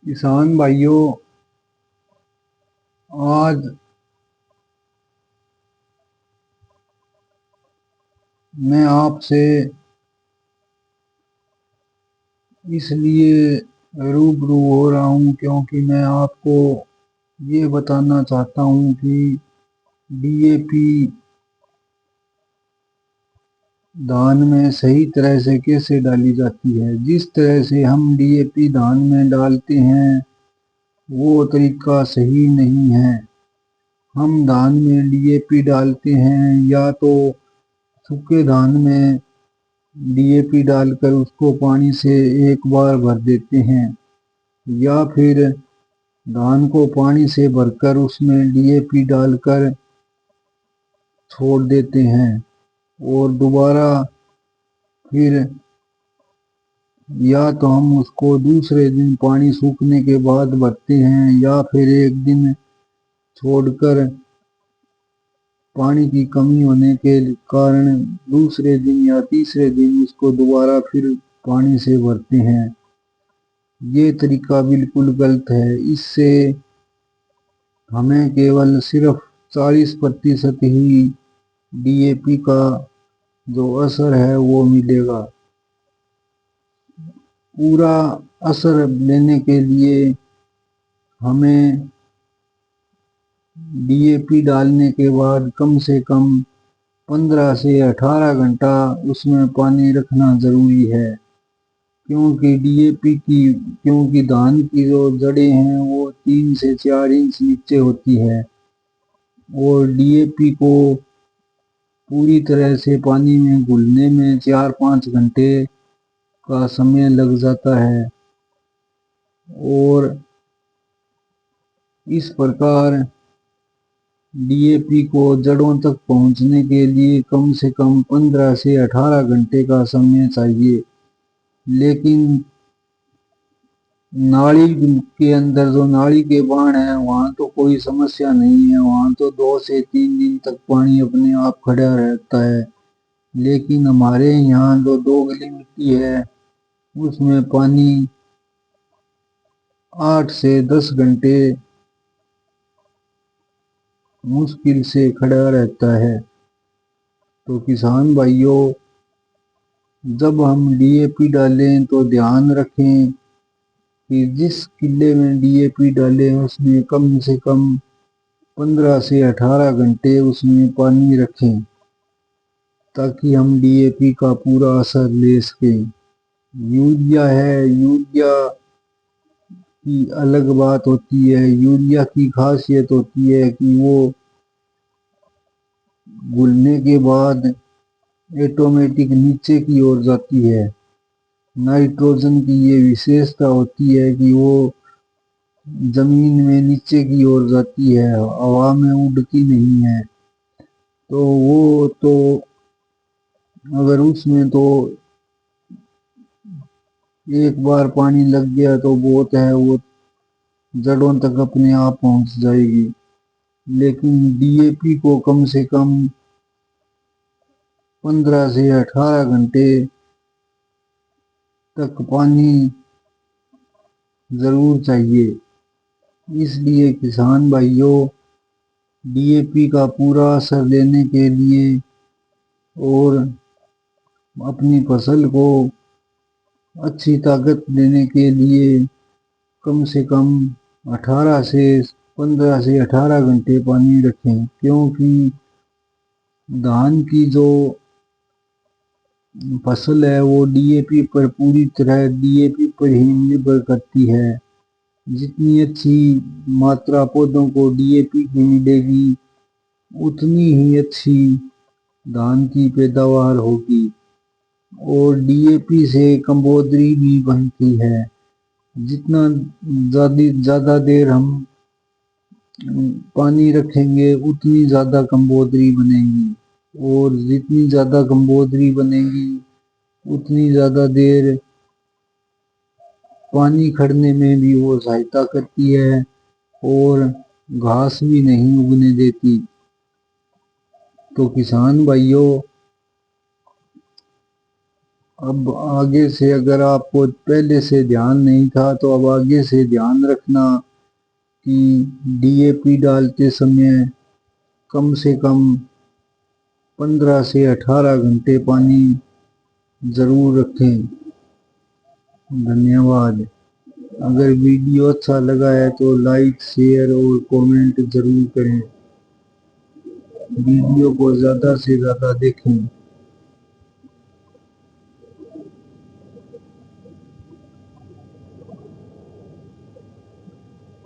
किसान भाइयों, आज मैं आपसे इसलिए रूबरू हो रहा हूँ क्योंकि मैं आपको ये बताना चाहता हूँ कि डीएपी धान में सही तरह से कैसे डाली जाती है। जिस तरह से हम डीएपी धान में डालते हैं वो तरीका सही नहीं है। हम धान में डीएपी डालते हैं या तो सूखे धान में डीएपी डालकर उसको पानी से एक बार भर देते हैं, या फिर धान को पानी से भरकर उसमें डीएपी डालकर छोड़ देते हैं और दोबारा फिर या तो हम उसको दूसरे दिन पानी सूखने के बाद भरते हैं या फिर एक दिन छोड़कर पानी की कमी होने के कारण दूसरे दिन या तीसरे दिन उसको दोबारा फिर पानी से भरते हैं। ये तरीका बिल्कुल गलत है। इससे हमें केवल सिर्फ 40% ही डीएपी का जो असर है वो मिलेगा। पूरा असर लेने के लिए हमें डीएपी डालने के बाद कम से कम 15 से 18 घंटा उसमें पानी रखना जरूरी है, क्योंकि धान की जो जड़ें हैं वो 3 से 4 इंच नीचे होती है और डीएपी को पूरी तरह से पानी में घुलने में 4-5 घंटे का समय लग जाता है। और इस प्रकार डीएपी को जड़ों तक पहुंचने के लिए कम से कम 15 से 18 घंटे का समय चाहिए। लेकिन नाली के अंदर जो नाली के बाण है वहां तो कोई समस्या नहीं है, वहां तो 2 से 3 दिन तक पानी अपने आप खड़ा रहता है। लेकिन हमारे यहाँ जो दोगली मिट्टी है उसमें पानी 8 से 10 घंटे मुश्किल से खड़ा रहता है। तो किसान भाइयों, जब हम डीएपी डालें तो ध्यान रखें कि जिस किले में डीएपी डालें उसमें कम से कम 15 से 18 घंटे उसमें पानी रखें ताकि हम डीएपी का पूरा असर ले सकें। यूरिया की अलग बात होती है। यूरिया की खासियत होती है कि वो घुलने के बाद ऑटोमेटिक नीचे की ओर जाती है। नाइट्रोजन की ये विशेषता होती है कि वो जमीन में नीचे की ओर जाती है, हवा में उड़ती नहीं है। तो वो तो अगर उसमें तो एक बार पानी लग गया तो बहुत है, वो जड़ों तक अपने आप पहुंच जाएगी। लेकिन डीएपी को कम से कम 15 से 18 घंटे तक पानी जरूर चाहिए। इसलिए किसान भाइयों, डीएपी का पूरा असर लेने के लिए और अपनी फसल को अच्छी ताकत देने के लिए कम से कम 15 से 18 घंटे पानी रखें, क्योंकि धान की जो फसल है वो डीएपी पर पूरी तरह डीएपी पर ही निर्भर करती है। जितनी अच्छी मात्रा पौधों को डीएपी की मिलेगी उतनी ही अच्छी धान की पैदावार होगी। और डीएपी से कंबोदरी भी बनती है। जितना ज्यादा देर हम पानी रखेंगे उतनी ज्यादा कंबोदरी बनेगी, और जितनी ज्यादा कंबोदरी बनेगी उतनी ज्यादा देर पानी खड़ने में भी वो सहायता करती है और घास भी नहीं उगने देती। तो किसान भाइयों, अब आगे से अगर आपको पहले से ध्यान नहीं था तो अब आगे से ध्यान रखना कि डीएपी डालते समय कम से कम 15 से 18 घंटे पानी ज़रूर रखें। धन्यवाद। अगर वीडियो अच्छा लगा है तो लाइक, शेयर और कमेंट ज़रूर करें। वीडियो को ज़्यादा से ज़्यादा देखें।